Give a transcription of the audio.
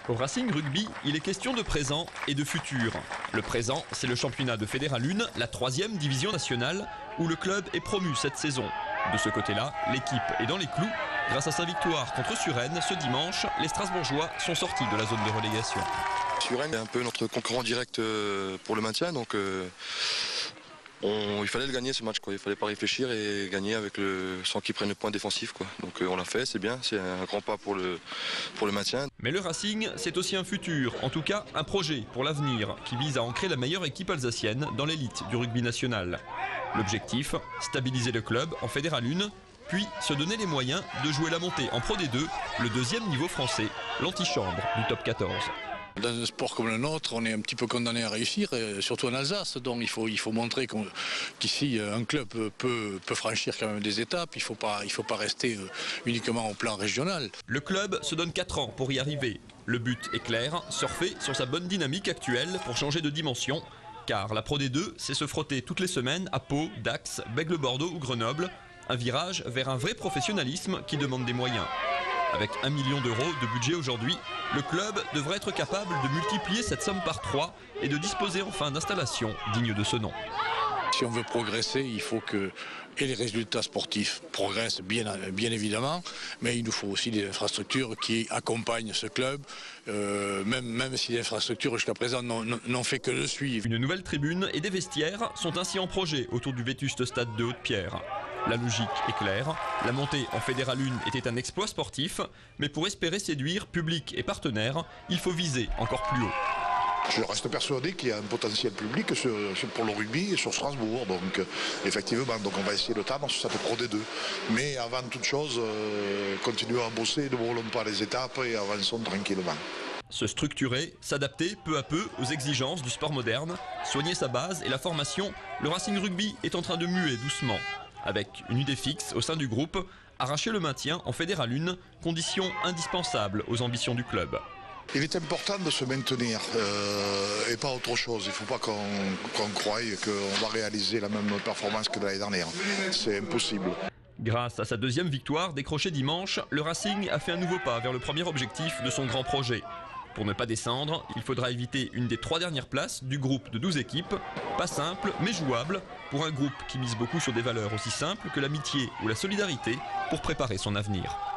Au Racing Rugby, il est question de présent et de futur. Le présent, c'est le championnat de Fédéral 1, la 3e division nationale, où le club est promu cette saison. De ce côté-là, l'équipe est dans les clous. Grâce à sa victoire contre Suresnes ce dimanche, les Strasbourgeois sont sortis de la zone de relégation. Suresnes est un peu notre concurrent direct pour le maintien, donc il fallait le gagner ce match, quoi. Il ne fallait pas réfléchir et gagner sans qu'ils prennent le point défensif, quoi. Donc on l'a fait, c'est bien, c'est un grand pas pour le maintien. Mais le Racing, c'est aussi un futur, en tout cas un projet pour l'avenir, qui vise à ancrer la meilleure équipe alsacienne dans l'élite du rugby national. L'objectif, stabiliser le club en Fédéral 1, puis se donner les moyens de jouer la montée en Pro D2, le 2e niveau français, l'antichambre du top 14. Dans un sport comme le nôtre, on est un petit peu condamné à réussir, surtout en Alsace. Donc il faut montrer qu'ici, un club peut franchir quand même des étapes. Il faut pas rester uniquement au plan régional. Le club se donne 4 ans pour y arriver. Le but est clair, surfer sur sa bonne dynamique actuelle pour changer de dimension. Car la Pro D2, c'est se frotter toutes les semaines à Pau, Dax, Bègle-Bordeaux ou Grenoble. Un virage vers un vrai professionnalisme qui demande des moyens. Avec 1 million d'euros de budget aujourd'hui, le club devrait être capable de multiplier cette somme par 3 et de disposer enfin d'installations dignes de ce nom. Si on veut progresser, il faut que les résultats sportifs progressent bien évidemment, mais il nous faut aussi des infrastructures qui accompagnent ce club, même si les infrastructures jusqu'à présent n'ont fait que le suivre. Une nouvelle tribune et des vestiaires sont ainsi en projet autour du vétuste stade de Haute-Pierre. La logique est claire, la montée en Fédéral 1 était un exploit sportif, mais pour espérer séduire public et partenaires, il faut viser encore plus haut. Je reste persuadé qu'il y a un potentiel public pour le rugby et sur Strasbourg. Donc effectivement, on va essayer de tendre sur cette Pro D2. Mais avant toute chose, continuons à bosser, ne brûlons pas les étapes et avançons tranquillement. Se structurer, s'adapter peu à peu aux exigences du sport moderne, soigner sa base et la formation, le Racing Rugby est en train de muer doucement. Avec une idée fixe au sein du groupe, arracher le maintien en Fédéral 1, condition indispensable aux ambitions du club. Il est important de se maintenir et pas autre chose. Il ne faut pas qu'on croie qu'on va réaliser la même performance que l'année dernière. C'est impossible. Grâce à sa 2e victoire décrochée dimanche, le Racing a fait un nouveau pas vers le premier objectif de son grand projet. Pour ne pas descendre, il faudra éviter une des 3 dernières places du groupe de 12 équipes. Pas simple, mais jouable, pour un groupe qui mise beaucoup sur des valeurs aussi simples que l'amitié ou la solidarité pour préparer son avenir.